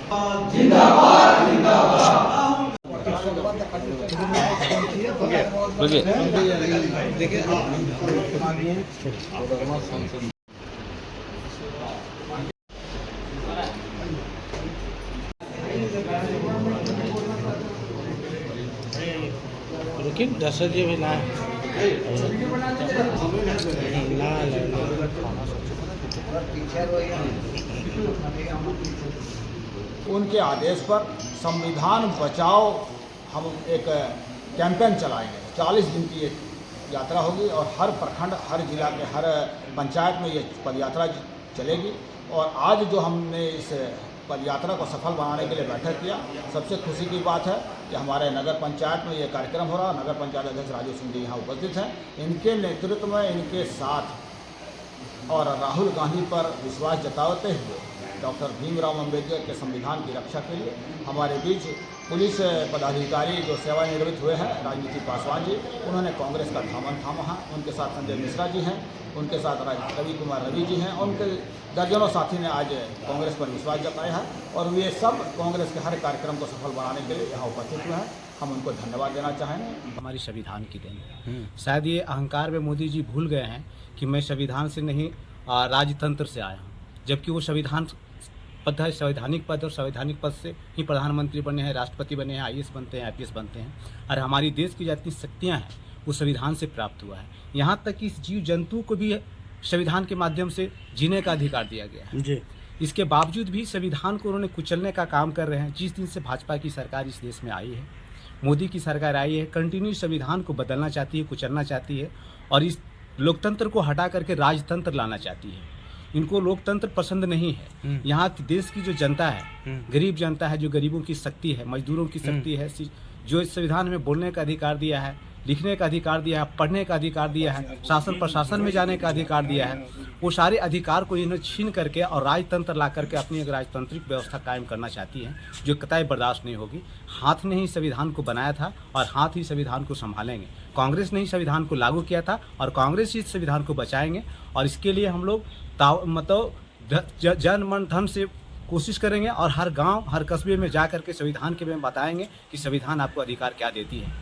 जिंदाबाद जिंदाबाद। लेकिन 10 जी भी ना उनके आदेश पर संविधान बचाओ हम एक कैंपेन चलाएंगे। 40 दिन की ये यात्रा होगी और हर प्रखंड, हर जिला के हर पंचायत में ये पदयात्रा चलेगी। और आज जो हमने इस पदयात्रा को सफल बनाने के लिए बैठक किया, सबसे खुशी की बात है कि हमारे नगर पंचायत में ये कार्यक्रम हो रहा है। नगर पंचायत अध्यक्ष राजू सिंह जी यहाँ उपस्थित हैं। इनके नेतृत्व में, इनके साथ और राहुल गांधी पर विश्वास जताते हुए डॉक्टर भीमराव अम्बेडकर के संविधान की रक्षा के लिए हमारे बीच पुलिस पदाधिकारी जो सेवानिवृत्त हुए हैं, राजनीति पासवान जी, उन्होंने कांग्रेस का दामन थामा है। उनके साथ संजय मिश्रा जी हैं, उनके साथ रवि कुमार रवि जी हैं, और उनके दर्जनों साथी ने आज कांग्रेस पर विश्वास जताया है। और वे सब कांग्रेस के हर कार्यक्रम को सफल बनाने के लिए यहाँ उपस्थित हुए हैं। हम उनको धन्यवाद देना चाहेंगे। हमारी संविधान की देन। शायद ये अहंकार में मोदी जी भूल गए हैं कि मैं संविधान से नहीं राजतंत्र से आया हूँ, जबकि वो संविधान पद है, संवैधानिक पद, और संवैधानिक पद से ही प्रधानमंत्री बने हैं, राष्ट्रपति बने हैं, IAS बनते हैं, IPS बनते हैं। और हमारी देश की जितनी शक्तियाँ हैं वो संविधान से प्राप्त हुआ है। यहाँ तक कि इस जीव जंतु को भी संविधान के माध्यम से जीने का अधिकार दिया गया है जी। इसके बावजूद भी संविधान को उन्होंने कुचलने का काम कर रहे हैं। जिस दिन से भाजपा की सरकार इस देश में आई है, मोदी की सरकार आई है, कंटिन्यू संविधान को बदलना चाहती है, कुचलना चाहती है, और इस लोकतंत्र को हटा करके राजतंत्र लाना चाहती है। इनको लोकतंत्र पसंद नहीं है। यहाँ की देश की जो जनता है, गरीब जनता है, जो गरीबों की शक्ति है, मजदूरों की शक्ति है, जो इस संविधान में बोलने का अधिकार दिया है, लिखने का अधिकार दिया है, पढ़ने का अधिकार दिया है, शासन प्रशासन में जाने का अधिकार दिया है, वो सारे अधिकार को इन्हें छीन करके और राजतंत्र ला करके अपनी एक राजतांत्रिक व्यवस्था कायम करना चाहती है, जो कतई बर्दाश्त नहीं होगी। हाथ ने ही संविधान को बनाया था और हाथ ही संविधान को संभालेंगे। कांग्रेस ने ही संविधान को लागू किया था और कांग्रेस ही संविधान को बचाएंगे। और इसके लिए हम लोग जन मन धन से कोशिश करेंगे और हर गांव, हर कस्बे में जा करके संविधान के बारे में बताएंगे कि संविधान आपको अधिकार क्या देती है।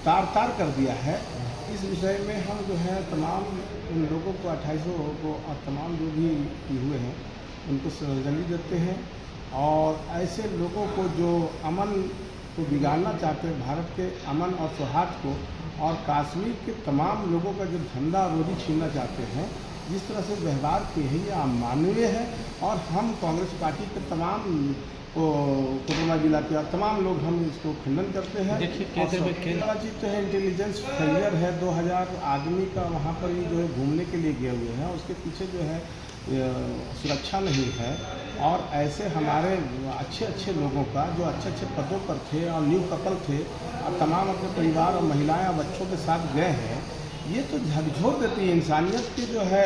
तार कर दिया है। इस विषय में हम जो है तमाम उन लोगों को 2800 को और तमाम जो भी हुए हैं उनको श्रद्धांजलि देते हैं। और ऐसे लोगों को जो अमन को बिगाड़ना चाहते हैं, भारत के अमन और सौहार्द को, और कश्मीर के तमाम लोगों का जो धंधा रोजी छीनना चाहते हैं, जिस तरह से व्यवहार किए हैं, ये अमानवीय है। और हम कांग्रेस पार्टी के तमाम कोरोना जिला के तमाम लोग हम इसको खंडन करते हैं। केंद्र चीज तो है इंटेलिजेंस फेलियर है। 2000 आदमी का वहाँ पर ही जो है घूमने के लिए गए हुए हैं, उसके पीछे जो है सुरक्षा नहीं है। और ऐसे हमारे अच्छे लोगों का जो अच्छे पदों पर थे और न्यू कपल थे और तमाम अपने परिवार और महिलाएं और बच्चों के साथ गए हैं, ये तो झकझोर देती है इंसानियत की, जो है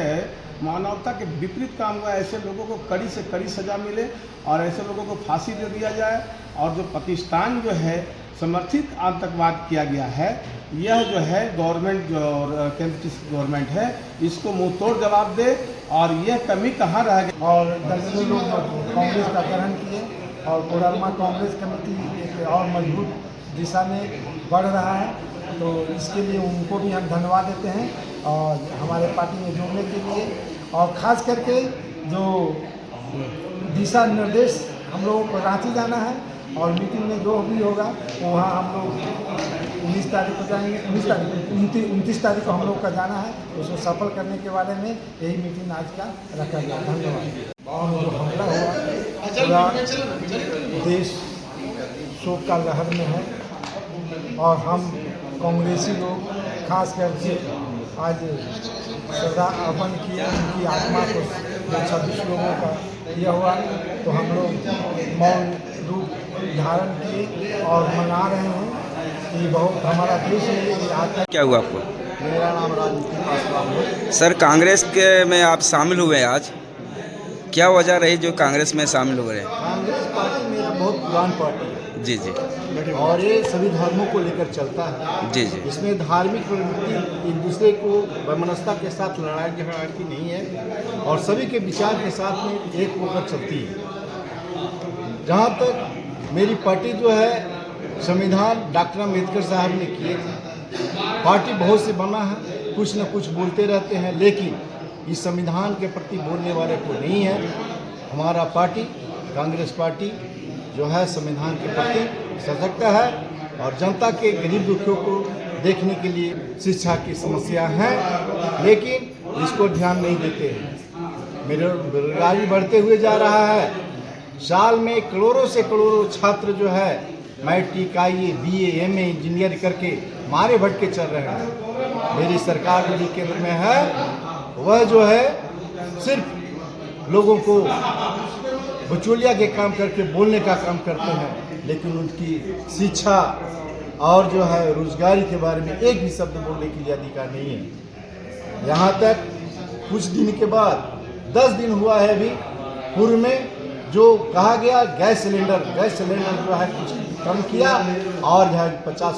मानवता के विपरीत काम हुआ। ऐसे लोगों को कड़ी से कड़ी सज़ा मिले और ऐसे लोगों को फांसी दे दिया जाए। और जो पाकिस्तान जो है समर्थित आतंकवाद किया गया है, यह जो है गवर्नमेंट जो केंद्र की गवर्नमेंट है, इसको मुंह तोड़ जवाब दे। और यह कमी कहाँ रह गई। और दर्जनों लोग कांग्रेस का ग्रहण किए और कोडरमा कांग्रेस कमेटी एक और मजबूत दिशा में बढ़ रहा है। तो इसके लिए उनको भी हम धन्यवाद देते हैं और हमारे पार्टी में जुड़ने के लिए। और ख़ास करके जो दिशा निर्देश हम लोगों को रांची जाना है और मीटिंग में जो भी होगा वहाँ हम लोग 19 तारीख को जाएंगे। 29 तारीख को हम लोग का जाना है, उसको सफल करने के बारे में यही मीटिंग आज का रखा गया। धन्यवाद। और जो हमला हुआ, पूरा देश शोक का लहर में है और हम कांग्रेसी लोग खास करके आज श्रद्धा अर्पण किए उनकी आत्मा को। जो 26 लोगों का यह हुआ तो हम लोग मौन रूप धारण किए और मना रहे हैं कि बहुत हमारा देश है। क्या हुआ आपको? मेरा नाम राजनीति पासवान है। सर, कांग्रेस के में आप शामिल हुए हैं आज, क्या वजह रही जो कांग्रेस में शामिल हो रहे हैं? कांग्रेस पार्टी मेरा बहुत पुरानी पार्टी है जी जी, और ये सभी धर्मों को लेकर चलता है जी जी। इसमें धार्मिक प्रवृत्ति एक दूसरे को वैमनस्यता के साथ लड़ाई झगड़ा की नहीं है और सभी के विचार के साथ में एक होकर चलती है। जहाँ तक मेरी पार्टी जो है संविधान डॉक्टर अम्बेडकर साहब ने किए थे, पार्टी बहुत से बना है, कुछ न कुछ बोलते रहते हैं, लेकिन इस संविधान के प्रति बोलने वाले को नहीं है। हमारा पार्टी कांग्रेस पार्टी जो है संविधान के प्रति सजगता है और जनता के गरीब दुखियों को देखने के लिए शिक्षा की समस्या है, लेकिन इसको ध्यान नहीं देते हैं। बेरोजगारी बढ़ते हुए जा रहा है। साल में करोड़ों से करोड़ों छात्र जो है matric, IE, BA, MA engineer करके मारे भटके चल रहे हैं। मेरी सरकार जो केंद्र में है वह जो है सिर्फ लोगों को बचौलिया के काम करके बोलने का काम करते हैं, लेकिन उनकी शिक्षा और जो है रोजगारी के बारे में एक भी शब्द बोलने के लिए अधिकार नहीं है। यहाँ तक कुछ दिन के बाद 10 दिन हुआ है अभी पूर्व में जो कहा गया गैस सिलेंडर जो है कुछ कम किया और जो है 50